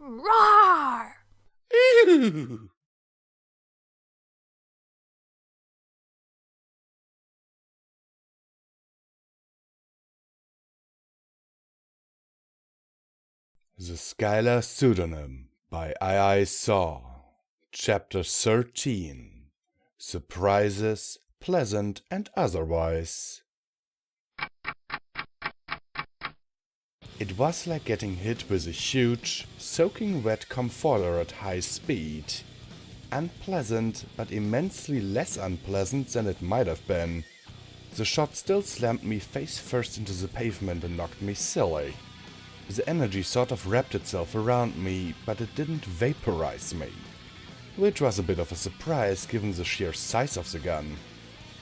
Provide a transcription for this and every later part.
Roar! Ew. The Skyla Pseudonym by iisaw. Chapter 13. Surprises, pleasant and otherwise. It was like getting hit with a huge, soaking wet comforter at high speed. Unpleasant, but immensely less unpleasant than it might have been. The shot still slammed me face first into the pavement and knocked me silly. The energy sort of wrapped itself around me, but it didn't vaporize me. Which was a bit of a surprise given the sheer size of the gun.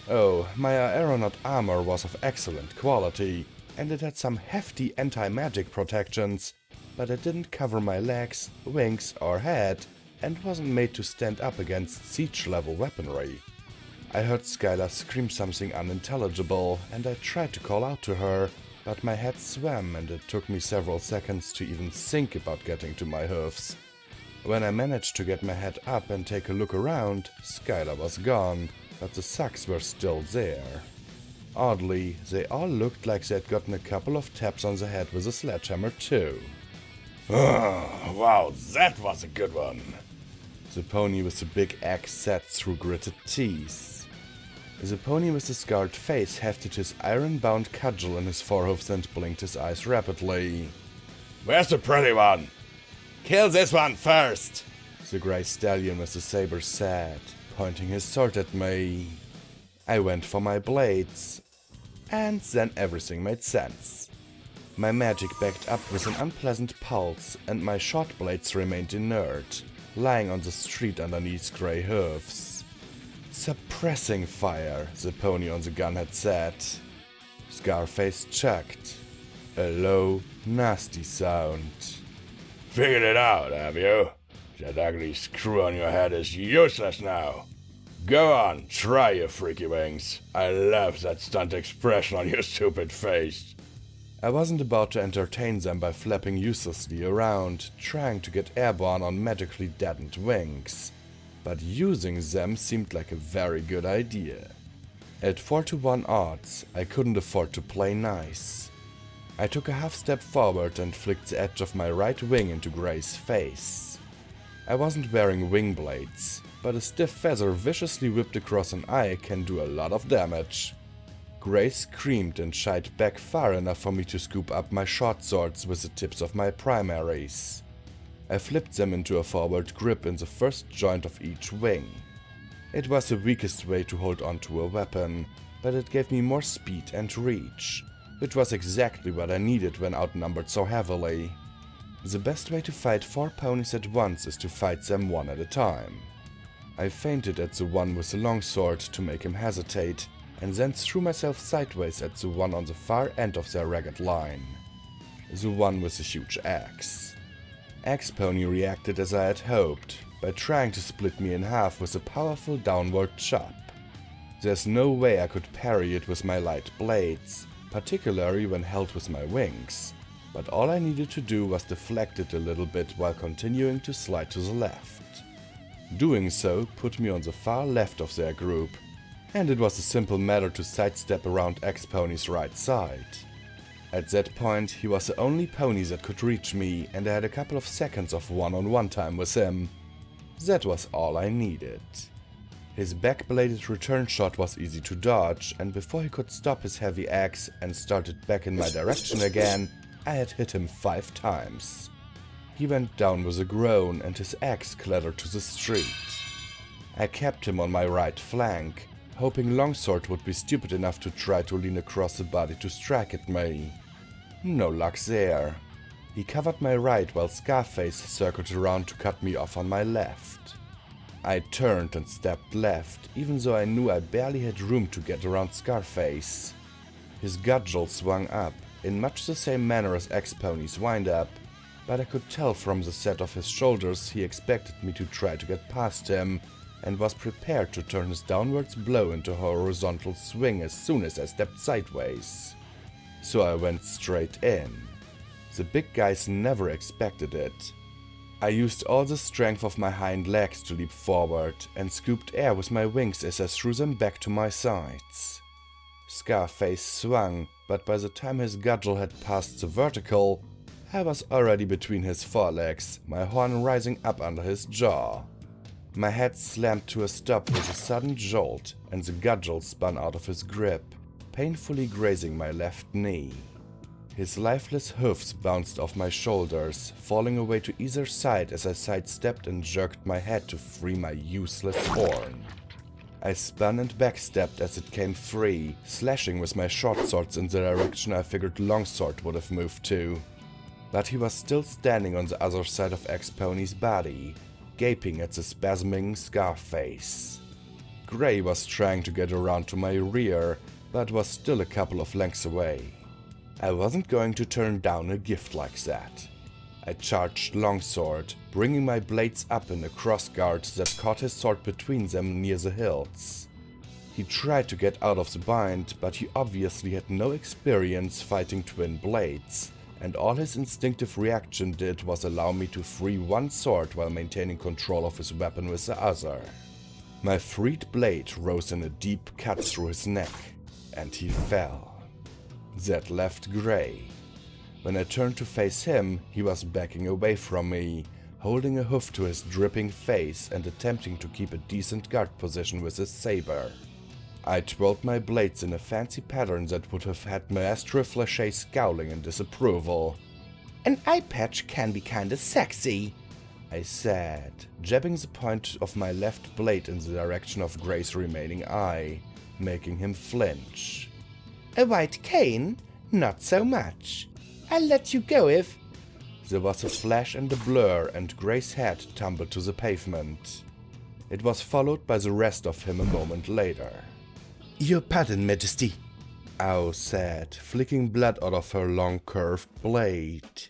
Oh, my aeronaut armor was of excellent quality, and it had some hefty anti-magic protections, but it didn't cover my legs, wings or head, and wasn't made to stand up against siege-level weaponry. I heard Skyla scream something unintelligible, and I tried to call out to her, but my head swam and it took me several seconds to even think about getting to my hoofs. When I managed to get my head up and take a look around, Skyla was gone, but the sucks were still there. Oddly, they all looked like they'd gotten a couple of taps on the head with a sledgehammer too. Oh, wow, that was a good one. The pony with the big axe said through gritted teeth. The pony with the scarred face hefted his iron-bound cudgel in his forehoofs and blinked his eyes rapidly. Where's the pretty one? Kill this one first! The grey stallion with the saber said, pointing his sword at me. I went for my blades. And then everything made sense. My magic backed up with an unpleasant pulse, and my short blades remained inert, lying on the street underneath grey hoofs. Suppressing fire, the pony on the gun had said. Scarface chucked. A low, nasty sound. Figured it out, have you? That ugly screw on your head is useless now. Go on, try your freaky wings. I love that stunt expression on your stupid face. I wasn't about to entertain them by flapping uselessly around, trying to get airborne on magically deadened wings. But using them seemed like a very good idea. At 4-to-1 odds, I couldn't afford to play nice. I took a half step forward and flicked the edge of my right wing into Gray's face. I wasn't wearing wing blades, but a stiff feather viciously whipped across an eye can do a lot of damage. Gray screamed and shied back far enough for me to scoop up my short swords with the tips of my primaries. I flipped them into a forward grip in the first joint of each wing. It was the weakest way to hold onto a weapon, but it gave me more speed and reach, which was exactly what I needed when outnumbered so heavily. The best way to fight 4 ponies at once is to fight them one at a time. I feinted at the one with the longsword to make him hesitate, and then threw myself sideways at the one on the far end of their ragged line. The one with the huge axe. Axe-Pony reacted as I had hoped, by trying to split me in half with a powerful downward chop. There's no way I could parry it with my light blades, particularly when held with my wings, but all I needed to do was deflect it a little bit while continuing to slide to the left. Doing so put me on the far left of their group, and it was a simple matter to sidestep around Axe-Pony's right side. At that point, he was the only pony that could reach me, and I had a couple of seconds of one-on-one time with him. That was all I needed. His back-bladed return shot was easy to dodge, and before he could stop his heavy axe and start it back in my direction again, I had hit him 5 times. He went down with a groan, and his axe clattered to the street. I kept him on my right flank, hoping Longsword would be stupid enough to try to lean across the body to strike at me. No luck there. He covered my right while Scarface circled around to cut me off on my left. I turned and stepped left, even though I knew I barely had room to get around Scarface. His gudgel swung up, in much the same manner as Axe-Pony's wind-up, but I could tell from the set of his shoulders he expected me to try to get past him, and was prepared to turn his downwards blow into a horizontal swing as soon as I stepped sideways. So I went straight in. The big guys never expected it. I used all the strength of my hind legs to leap forward and scooped air with my wings as I threw them back to my sides. Scarface swung, but by the time his gudgel had passed the vertical, I was already between his forelegs, my horn rising up under his jaw. My head slammed to a stop with a sudden jolt, and the gudgel spun out of his grip, painfully grazing my left knee. His lifeless hoofs bounced off my shoulders, falling away to either side as I sidestepped and jerked my head to free my useless horn. I spun and backstepped as it came free, slashing with my short swords in the direction I figured longsword would have moved to. But he was still standing on the other side of X-Pony's body, gaping at the spasming Scarface. Grey was trying to get around to my rear, but was still a couple of lengths away. I wasn't going to turn down a gift like that. I charged longsword, bringing my blades up in a crossguard that caught his sword between them near the hilts. He tried to get out of the bind, but he obviously had no experience fighting twin blades, and all his instinctive reaction did was allow me to free one sword while maintaining control of his weapon with the other. My freed blade rose in a deep cut through his neck, and he fell. That left Grey. When I turned to face him, he was backing away from me, holding a hoof to his dripping face and attempting to keep a decent guard position with his saber. I twirled my blades in a fancy pattern that would have had Maestro Flachet scowling in disapproval. "An eye patch can be kinda sexy," I said, jabbing the point of my left blade in the direction of Grey's remaining eye, making him flinch. "A white cane? Not so much. I'll let you go if—" There was a flash and a blur, and Grey's head tumbled to the pavement. It was followed by the rest of him a moment later. "Your pardon, Majesty," Ow said, flicking blood out of her long curved blade.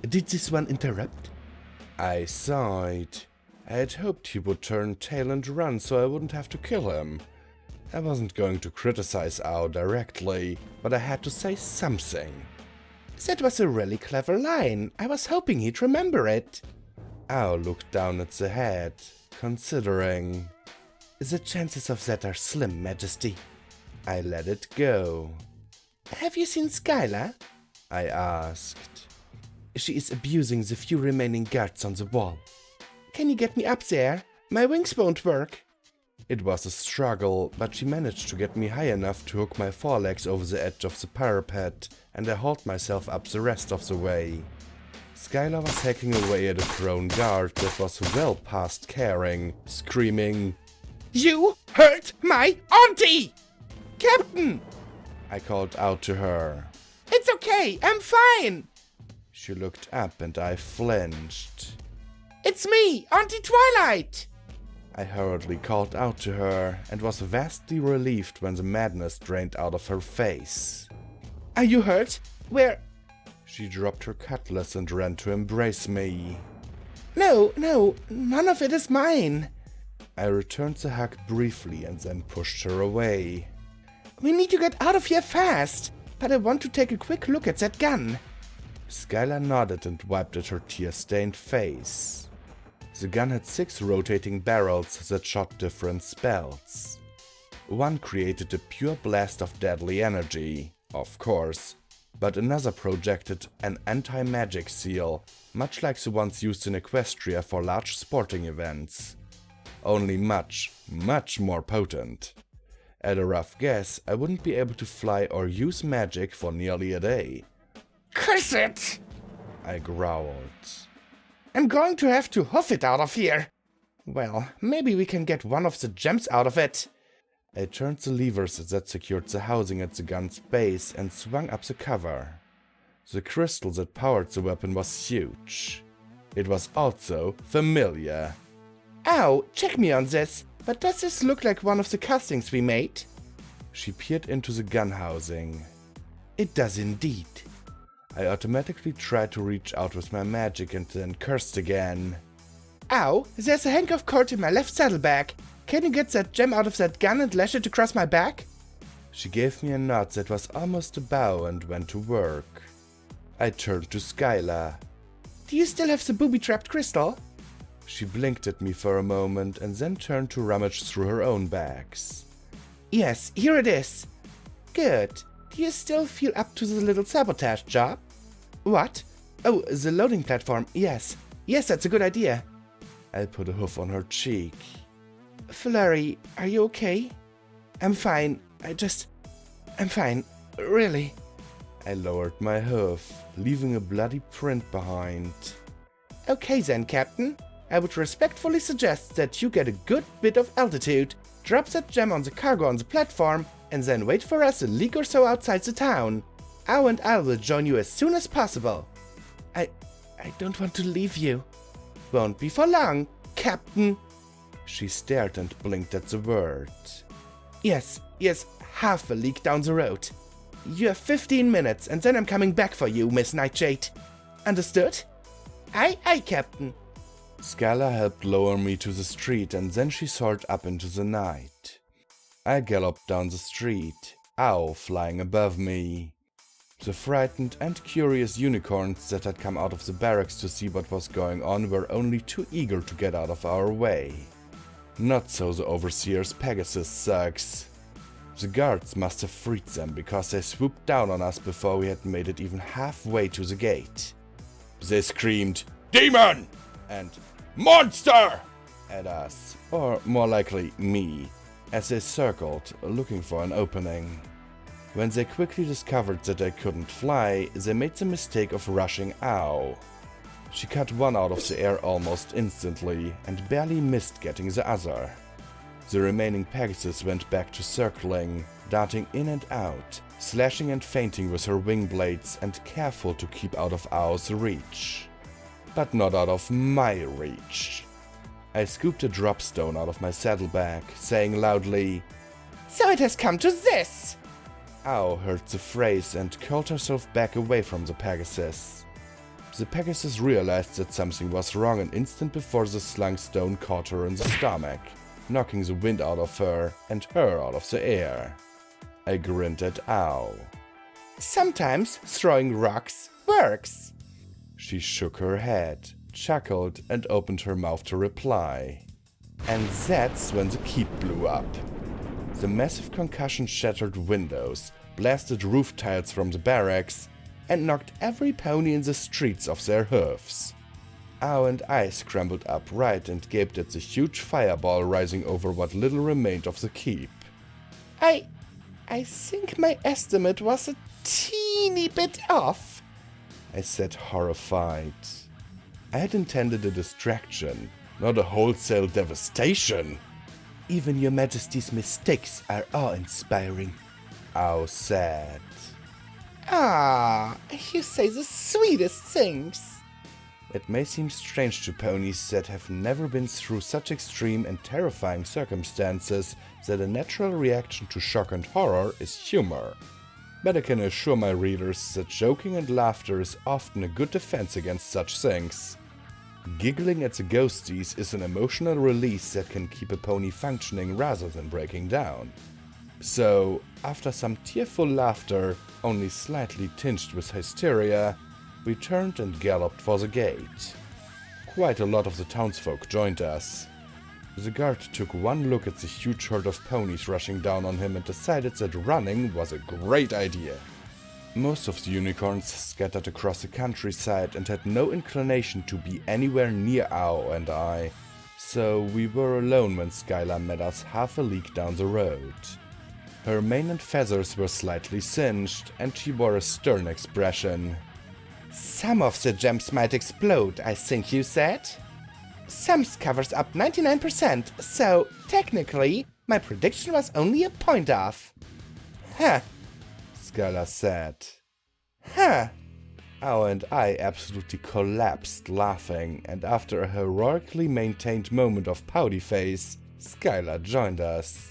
"Did this one interrupt?" I sighed. I had hoped he would turn tail and run so I wouldn't have to kill him. I wasn't going to criticize Ow directly, but I had to say something. "That was a really clever line. I was hoping he'd remember it." Ow looked down at the head, considering. "The chances of that are slim, Majesty." I let it go. "Have you seen Skyla?" I asked. "She is abusing the few remaining guards on the wall." "Can you get me up there? My wings won't work." It was a struggle, but she managed to get me high enough to hook my forelegs over the edge of the parapet, and I hauled myself up the rest of the way. Skyla was hacking away at a prone guard that was well past caring, screaming, "You hurt my auntie! Captain!" I called out to her. "It's okay, I'm fine!" She looked up and I flinched. "It's me, Auntie Twilight!" I hurriedly called out to her, and was vastly relieved when the madness drained out of her face. "Are you hurt? Where—" She dropped her cutlass and ran to embrace me. No, none of it is mine." I returned the hug briefly and then pushed her away. "We need to get out of here fast, but I want to take a quick look at that gun." Skyla nodded and wiped at her tear-stained face. The gun had 6 rotating barrels that shot different spells. One created a pure blast of deadly energy, of course, but another projected an anti-magic seal, much like the ones used in Equestria for large sporting events. Only much, much more potent. At a rough guess, I wouldn't be able to fly or use magic for nearly a day. "Curse it!" I growled. "I'm going to have to hoof it out of here." "Well, maybe we can get one of the gems out of it." I turned the levers that secured the housing at the gun's base and swung up the cover. The crystal that powered the weapon was huge. It was also familiar. "Ow, check me on this, but does this look like one of the castings we made?" She peered into the gun housing. "It does indeed." I automatically tried to reach out with my magic and then cursed again. "Ow, there's a hank of cord in my left saddlebag. Can you get that gem out of that gun and lash it across my back?" She gave me a nod that was almost a bow and went to work. I turned to Skyla. do you still have the booby-trapped crystal? She blinked at me for a moment and then turned to rummage through her own bags. Yes, here it is. Good. Do you still feel up to the little sabotage job? What? Oh, the loading platform, yes. Yes, that's a good idea. I put a hoof on her cheek. Flurry, are you okay? I'm fine. I'm fine. Really. I lowered my hoof, leaving a bloody print behind. Okay then, Captain. I would respectfully suggest that you get a good bit of altitude, drop that gem on the cargo on the platform, and then wait for us a league or so outside the town. Ow and I will join you as soon as possible. I don't want to leave you. Won't be for long, Captain. She stared and blinked at the word. Yes, half a league down the road. You have 15 minutes and then I'm coming back for you, Miss Nightshade. Understood? Aye, Captain. Skyla helped lower me to the street and then she soared up into the night. I galloped down the street, Owl flying above me. The frightened and curious unicorns that had come out of the barracks to see what was going on were only too eager to get out of our way. Not so the Overseer's Pegasus sucks. The guards must have freed them because they swooped down on us before we had made it even halfway to the gate. They screamed, "Demon!" and "Monster!" at us, or more likely me, as they circled, looking for an opening. When they quickly discovered that I couldn't fly, they made the mistake of rushing Ow. She cut one out of the air almost instantly, and barely missed getting the other. The remaining Pegasus went back to circling, darting in and out, slashing and feinting with her wing blades and careful to keep out of Ow's reach. But not out of my reach. I scooped a dropstone out of my saddlebag, saying loudly, "So it has come to this!" Ow heard the phrase and curled herself back away from the Pegasus. The Pegasus realized that something was wrong an instant before the slung stone caught her in the stomach, knocking the wind out of her and her out of the air. I grinned at Ow. "Sometimes throwing rocks works." She shook her head, chuckled, and opened her mouth to reply. And that's when the keep blew up. The massive concussion shattered windows, blasted roof tiles from the barracks, and knocked every pony in the streets off their hoofs. Ow and I scrambled upright and gaped at the huge fireball rising over what little remained of the keep. I think my estimate was a teeny bit off, I said, horrified. I had intended a distraction, not a wholesale devastation. Even your Majesty's mistakes are awe-inspiring, Ow said. Ah, you say the sweetest things. It may seem strange to ponies that have never been through such extreme and terrifying circumstances that a natural reaction to shock and horror is humor. But I can assure my readers that joking and laughter is often a good defense against such things. Giggling at the ghosties is an emotional release that can keep a pony functioning rather than breaking down. So, after some tearful laughter, only slightly tinged with hysteria, we turned and galloped for the gate. Quite a lot of the townsfolk joined us. The guard took one look at the huge herd of ponies rushing down on him and decided that running was a great idea. Most of the unicorns scattered across the countryside and had no inclination to be anywhere near Ow and I, so we were alone when Skyla met us half a league down the road. Her mane and feathers were slightly singed, and she wore a stern expression. "Some of the gems might explode, I think you said? Some covers up 99%, so technically my prediction was only a point off." "Huh," Skyla said. "Huh." Ow and I absolutely collapsed laughing, and after a heroically maintained moment of pouty face, Skyla joined us.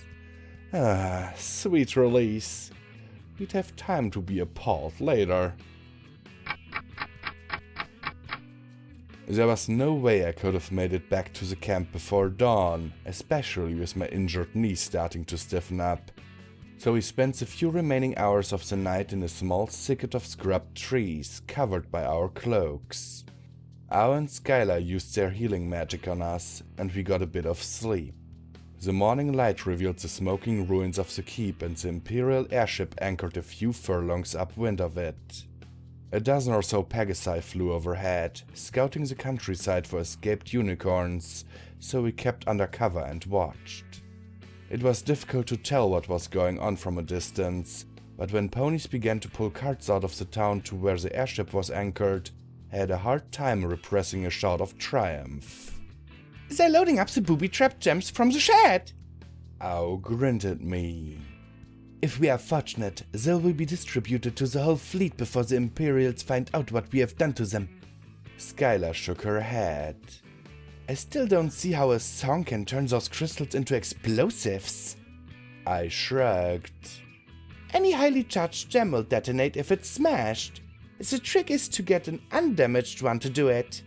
Ah, sweet release. We'd have time to be appalled later. There was no way I could have made it back to the camp before dawn, especially with my injured knee starting to stiffen up. So we spent the few remaining hours of the night in a small thicket of scrub trees covered by our cloaks. Ao and Skyla used their healing magic on us, and we got a bit of sleep. The morning light revealed the smoking ruins of the keep, and the Imperial airship anchored a few furlongs upwind of it. A dozen or so Pegasi flew overhead, scouting the countryside for escaped unicorns, so we kept under cover and watched. It was difficult to tell what was going on from a distance, but when ponies began to pull carts out of the town to where the airship was anchored, I had a hard time repressing a shout of triumph. "They're loading up the booby-trapped gems from the shed!" Ao grinned at me. "If we are fortunate, they will be distributed to the whole fleet before the Imperials find out what we have done to them." Skyla shook her head. "I still don't see how a song can turn those crystals into explosives." I shrugged. "Any highly charged gem will detonate if it's smashed. The trick is to get an undamaged one to do it.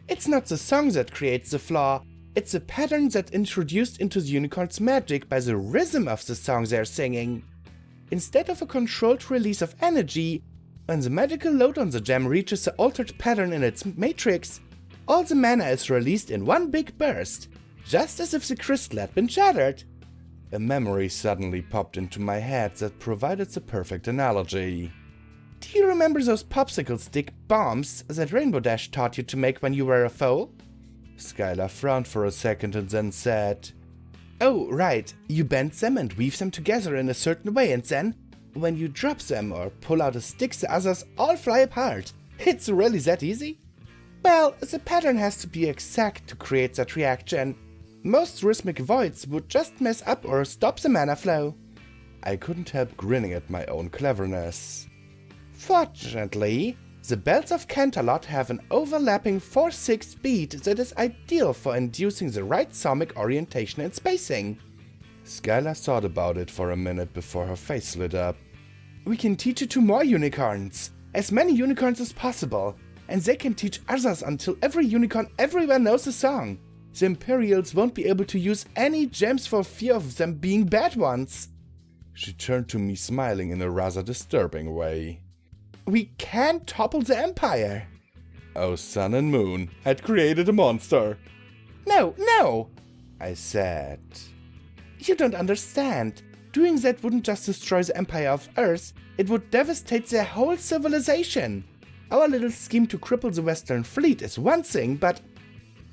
It's not the song that creates the flaw, it's a pattern that's introduced into the unicorn's magic by the rhythm of the song they're singing. Instead of a controlled release of energy, when the magical load on the gem reaches the altered pattern in its matrix, all the mana is released in one big burst, just as if the crystal had been shattered." A memory suddenly popped into my head that provided the perfect analogy. "Do you remember those popsicle stick bombs that Rainbow Dash taught you to make when you were a foal?" Skyla frowned for a second and then said, "Oh, right. You bend them and weave them together in a certain way, and then, when you drop them or pull out a stick, the others all fly apart. It's really that easy?" "Well, the pattern has to be exact to create that reaction. Most rhythmic voids would just mess up or stop the mana flow." I couldn't help grinning at my own cleverness. "Fortunately, the belts of Canterlot have an overlapping 4/6 beat that is ideal for inducing the right sonic orientation and spacing." Skyla thought about it for a minute before her face lit up. "We can teach it to more unicorns, as many unicorns as possible, and they can teach others until every unicorn everywhere knows the song. The Imperials won't be able to use any gems for fear of them being bad ones." She turned to me smiling in a rather disturbing way. "We can't topple the Empire." Oh, Sun and Moon had created a monster. No, I said. "You don't understand. Doing that wouldn't just destroy the Empire of Earth, it would devastate their whole civilization. Our little scheme to cripple the Western Fleet is one thing, but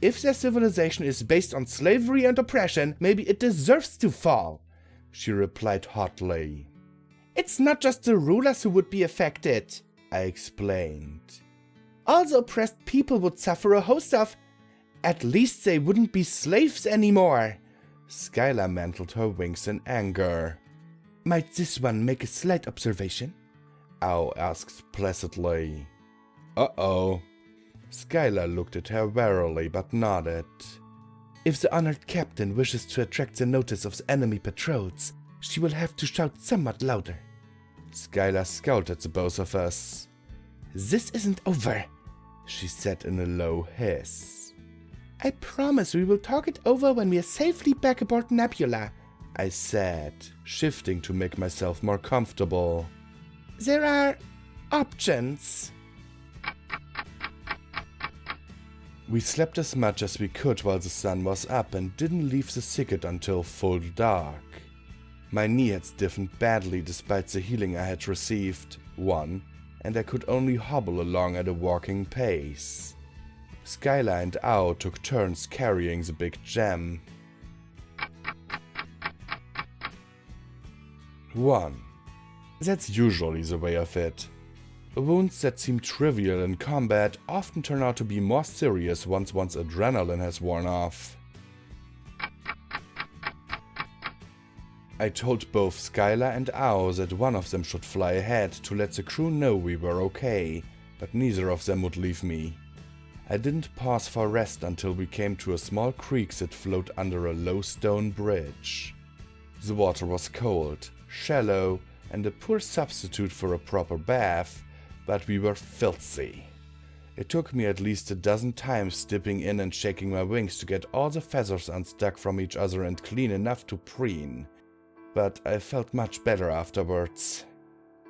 if their civilization is based on slavery and oppression, maybe it deserves to fall," she replied hotly. "It's not just the rulers who would be affected," I explained. "All the oppressed people would suffer a host of... At least they wouldn't be slaves anymore." Skyla mantled her wings in anger. "Might this one make a slight observation?" Ao asked placidly. Uh-oh. Skyla looked at her warily but nodded. "If the honored captain wishes to attract the notice of the enemy patrols, she will have to shout somewhat louder." Skyla scowled at the both of us. "This isn't over," she said in a low hiss. "I promise we will talk it over when we are safely back aboard Nebula," I said, shifting to make myself more comfortable. "There are options." We slept as much as we could while the sun was up and didn't leave the thicket until full dark. My knee had stiffened badly despite the healing I had received, and I could only hobble along at a walking pace. Skyla and Ao took turns carrying the big gem. 1. That's usually the way of it. Wounds that seem trivial in combat often turn out to be more serious once one's adrenaline has worn off. I told both Skyla and Ao that one of them should fly ahead to let the crew know we were okay, but neither of them would leave me. I didn't pause for rest until we came to a small creek that flowed under a low stone bridge. The water was cold, shallow, and a poor substitute for a proper bath, but we were filthy. It took me at least a dozen times dipping in and shaking my wings to get all the feathers unstuck from each other and clean enough to preen, but I felt much better afterwards.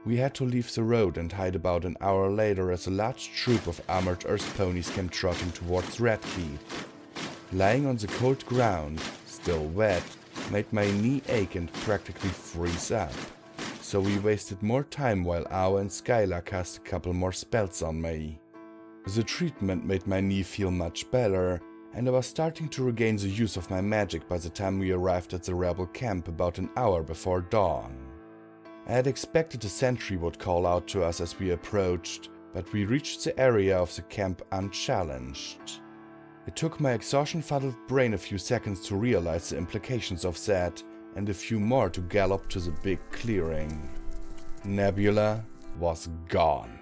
We had to leave the road and hide about an hour later as a large troop of armored earth ponies came trotting towards Red Keep. Lying on the cold ground, still wet, made my knee ache and practically freeze up. So we wasted more time while Owl and Skyla cast a couple more spells on me. The treatment made my knee feel much better, and I was starting to regain the use of my magic by the time we arrived at the rebel camp about an hour before dawn. I had expected a sentry would call out to us as we approached, but we reached the area of the camp unchallenged. It took my exhaustion-fuddled brain a few seconds to realize the implications of that, and a few more to gallop to the big clearing. Nebula was gone.